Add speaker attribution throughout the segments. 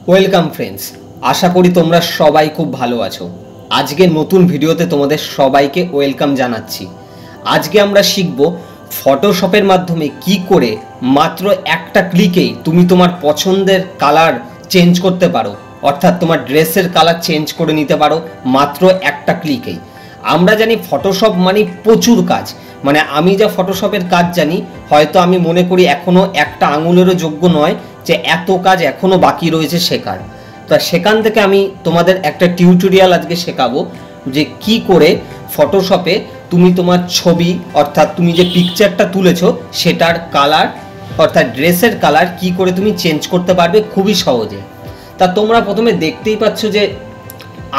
Speaker 1: Welcome friends, আশা করি তোমরা সবাই খুব ভালো আছো। আজকে নতুন ভিডিওতে তোমাদের সবাইকে ওয়েলকাম জানাচ্ছি। আজকে আমরা শিখব ফটোশপের মাধ্যমে কি করে মাত্র একটা ক্লিকেই তুমি তোমার পছন্দের কালার চেঞ্জ করতে পারো, অর্থাৎ তোমার ড্রেসের কালার চেঞ্জ করে নিতে পারো মাত্র একটা ক্লিকেই। আমরা জানি ফটোশপ মানে প্রচুর কাজ, মানে আমি যা ফটোশপের কাজ জানি হয়তো আমি মনে করি এখনো একটা আঙুলেরও যোগ্য নয় যে এত কাজ এখনো বাকি রয়েছে শেখার। তো সেখান থেকে আমি তোমাদের একটা টিউটোরিয়াল আজকে শেখাবো যে কি করে ফটোশপে তুমি তোমার ছবি অর্থাৎ তুমি যে পিকচারটা তুলেছো সেটার কালার অর্থাৎ ড্রেসের কালার কি করে তুমি চেঞ্জ করতে পারবে খুবই সহজে। তা তোমরা প্রথমে দেখতেই পাচ্ছ যে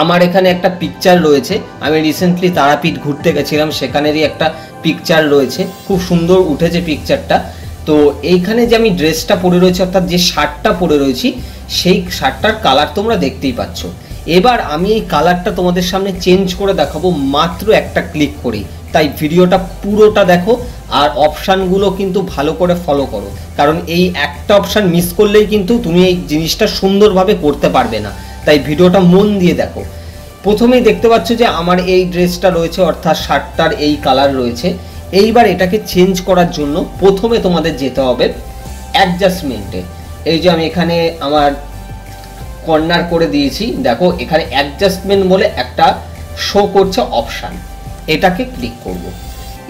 Speaker 1: আমার এখানে একটা পিকচার রয়েছে। আমি রিসেন্টলি তারাপীঠ ঘুরতে গেছিলাম, সেখানেরই একটা পিকচার রয়েছে, খুব সুন্দর উঠেছে পিকচারটা। তো এইখানে যে আমি ড্রেসটা পরে রয়েছি অর্থাৎ যে শার্টটা পরে রয়েছি সেই শার্টটার কালার তোমরা দেখতেই পাচ্ছ। এবার আমি এই কালারটা তোমাদের সামনে চেঞ্জ করে দেখাবো মাত্র একটা ক্লিক করেই, তাই ভিডিওটা পুরোটা দেখো আর অপশানগুলো কিন্তু ভালো করে ফলো করো, কারণ এই একটা অপশান মিস করলেই কিন্তু তুমি এই জিনিসটা সুন্দরভাবে করতে পারবে না। তাই ভিডিওটা মন দিয়ে দেখো। প্রথমেই দেখতে পাচ্ছ যে আমার এই ড্রেসটা রয়েছে অর্থাৎ শার্টটার এই কালার রয়েছে। এইবার এটাকে চেঞ্জ করার জন্য প্রথমে তোমাদের যেতে হবে অ্যাডজাস্টমেন্টে। এই যে আমি এখানে আমার কর্নার করে দিয়েছি, দেখো এখানে অ্যাডজাস্টমেন্ট বলে একটা শো করছে অপশান, এটাকে ক্লিক করব।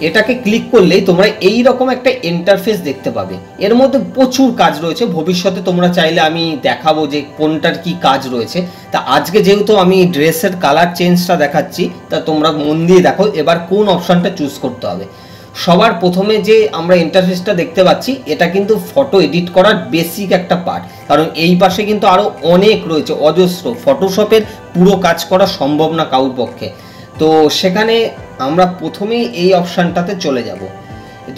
Speaker 1: এটাকে ক্লিক করলেই তোমরা এই রকম একটা ইন্টারফেস দেখতে পাবে। এর মধ্যে প্রচুর কাজ রয়েছে, ভবিষ্যতে তোমরা চাইলে আমি দেখাবো যে কোনটার কি কাজ রয়েছে। তা আজকে যেহেতু আমি ড্রেসের কালার চেঞ্জটা দেখাচ্ছি তা তোমরা মন দিয়ে দেখো এবার কোন অপশানটা চুজ করতে হবে। সবার প্রথমে যে আমরা ইন্টারফেসটা দেখতে পাচ্ছি এটা কিন্তু ফটো এডিট করার বেসিক একটা পার্ট, কারণ এই পাশে কিন্তু আরও অনেক রয়েছে, অজস্র। ফটোশপের পুরো কাজ করা সম্ভব না কারোর পক্ষে। তো সেখানে আমরা প্রথমেই এই অপশানটাতে চলে যাব।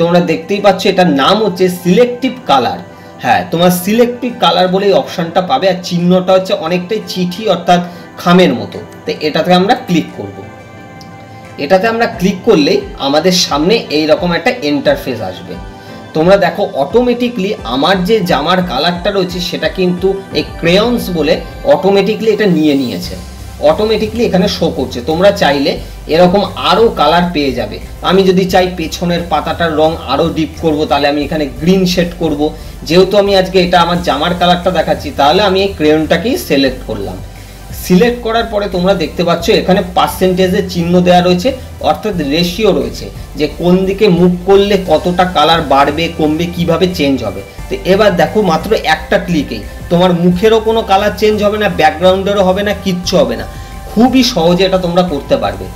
Speaker 1: তোমরা দেখতেই পাচ্ছ এটার নাম হচ্ছে সিলেক্টিভ কালার। হ্যাঁ, তোমার সিলেক্টিভ কালার বলে এই অপশানটা পাবে, আর চিহ্নটা হচ্ছে অনেকটাই চিঠি অর্থাৎ খামের মতো। তো এটাতে আমরা ক্লিক করব। এটাতে আমরা ক্লিক করলেই আমাদের সামনে এই রকম একটা ইন্টারফেস আসবে। তোমরা দেখো অটোমেটিকলি আমার যে জামার কালারটা রয়েছে সেটা কিন্তু এই ক্রেয়ন্স বলে অটোমেটিকলি এটা নিয়ে নিয়েছে, অটোমেটিকলি এখানে শো করছে। তোমরা চাইলে এরকম আরও কালার পেয়ে যাবে। আমি যদি চাই পেছনের পাতাটার রং আরও ডিপ করব, তাহলে আমি এখানে গ্রিন শেড করব। যেহেতু আমি আজকে এটা আমার জামার কালারটা দেখাচ্ছি তাহলে আমি এই ক্রেয়নটাকেই সিলেক্ট করলাম। সিলেক্ট করার পরে তোমরা দেখতে পাচ্ছ এখানে পার্সেন্টেজের চিহ্ন দেওয়া রয়েছে অর্থাৎ রেশিও রয়েছে যে কোন দিকে মুভ করলে কতটা কালার বাড়বে কমবে কিভাবে চেঞ্জ হবে। তো এবার দেখো মাত্র একটা ক্লিকেই তোমার মুখেরও কোনো কালার চেঞ্জ হবে না, ব্যাকগ্রাউন্ডেরও হবে না, কিচ্ছু হবে না। খুবই সহজে এটা তোমরা করতে পারবে।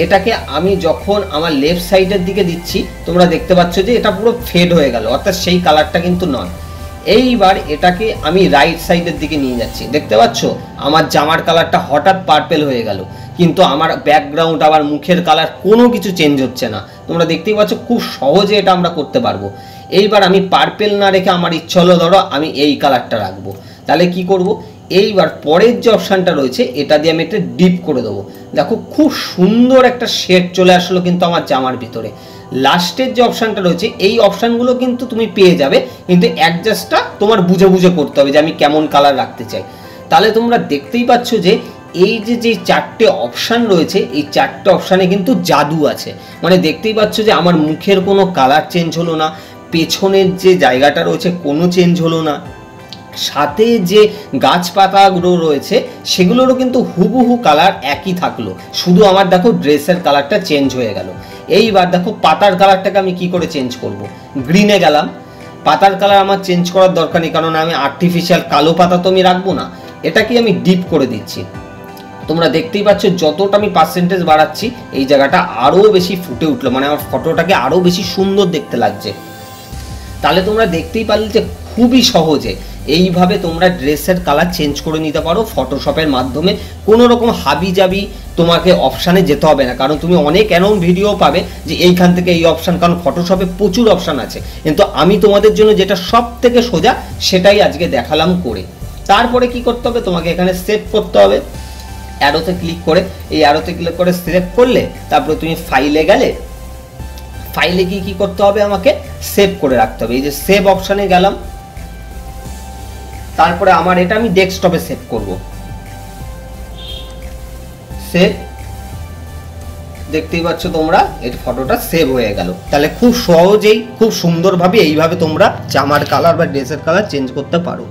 Speaker 1: এটাকে আমি যখন আমার লেফট সাইডের দিকে দিচ্ছি তোমরা দেখতে পাচ্ছ যে এটা পুরো ফেড হয়ে গেল, অর্থাৎ সেই কালারটা কিন্তু নয়। এইবার এটাকে আমি রাইট সাইডের দিকে নিয়ে যাচ্ছি, দেখতে পাচ্ছ আমার জামার কালারটা হঠাৎ পার্পেল হয়ে গেল, কিন্তু আমার ব্যাকগ্রাউন্ড আবার মুখের কালার কোনো কিছু চেঞ্জ হচ্ছে না। তোমরা দেখতেই পাচ্ছ খুব সহজে এটা আমরা করতে পারবো। এইবার আমি পার্পেল না রেখে আমার ইচ্ছা হলো ধরো আমি এই কালারটা রাখবো, তাহলে কি করব, এইবার পরের যে অপশানটা রয়েছে এটা দিয়ে আমি একটা ডিপ করে দেবো। দেখো খুব সুন্দর একটা শেড চলে আসলো কিন্তু আমার জামার ভিতরে। লাস্টের যে অপশানটা রয়েছে এই অপশানগুলো কিন্তু তুমি পেয়ে যাবে, কিন্তু অ্যাডজাস্টটা তোমার বুঝে বুঝে করতে হবে যে আমি কেমন কালার রাখতে চাই। তাহলে তোমরা দেখতেই পাচ্ছ যে এই যে চারটে অপশান রয়েছে এই চারটে অপশানে কিন্তু জাদু আছে। মানে দেখতেই পাচ্ছ যে আমার মুখের কোনো কালার চেঞ্জ হলো না, পেছনের যে জায়গাটা রয়েছে কোনো চেঞ্জ হলো না, সাথে যে গাছপাতাগুলো রয়েছে সেগুলোরও কিন্তু হুবহু কালার একই থাকলো, শুধু আমার দেখো ড্রেসের কালারটা চেঞ্জ হয়ে গেল। এইবার দেখো পাতার কালারটাকে আমি কি করে চেঞ্জ করব, গ্রিনে গেলাম। পাতার কালার আমার চেঞ্জ করার দরকার নেই, কারণ আমি আর্টিফিশিয়াল কালো পাতা তো আমি রাখবো না, এটাকে আমি ডিপ করে দিচ্ছি। তোমরা দেখতেই পাচ্ছ যতটা আমি পার্সেন্টেজ বাড়াচ্ছি এই জায়গাটা আরও বেশি ফুটে উঠলো, মানে আমার ফটোটাকে আরও বেশি সুন্দর দেখতে লাগছে। তাহলে তোমরা দেখতেই পারলে যে খুবই সহজে এইভাবে তোমরা ড্রেসের কালার চেঞ্জ করে নিতে পারো ফটোশপের মাধ্যমে। কোনো রকম হাবি জাবি তোমাকে অপশানে যেতে হবে না, কারণ তুমি অনেক এরকম ভিডিও পাবে যে এইখান থেকে এই অপশান, কারণ ফটোশপে প্রচুর অপশান আছে, কিন্তু আমি তোমাদের জন্য যেটা সব থেকে সোজা সেটাই আজকে দেখালাম করে। তারপরে কি করতে হবে, তোমাকে এখানে সেভ করতে হবে। অ্যারোতে ক্লিক করে এই অ্যারোতে ক্লিক করে সিলেক্ট করলে তারপরে তুমি ফাইলে গেলে, ফাইলে গিয়ে কি করতে হবে আমাকে সেভ করে রাখতে হবে। এই যে সেভ অপশানে গেলাম, তারপরে আমার এটা আমি ডেস্কটপে সেভ করব। সেভ, দেখতেই পাচ্ছ তোমরা এই ফটোটা সেভ হয়ে গেল। তাহলে খুব সহজেই খুব সুন্দরভাবে এইভাবে তোমরা জামার কালার বা ড্রেসের কালার চেঞ্জ করতে পারো।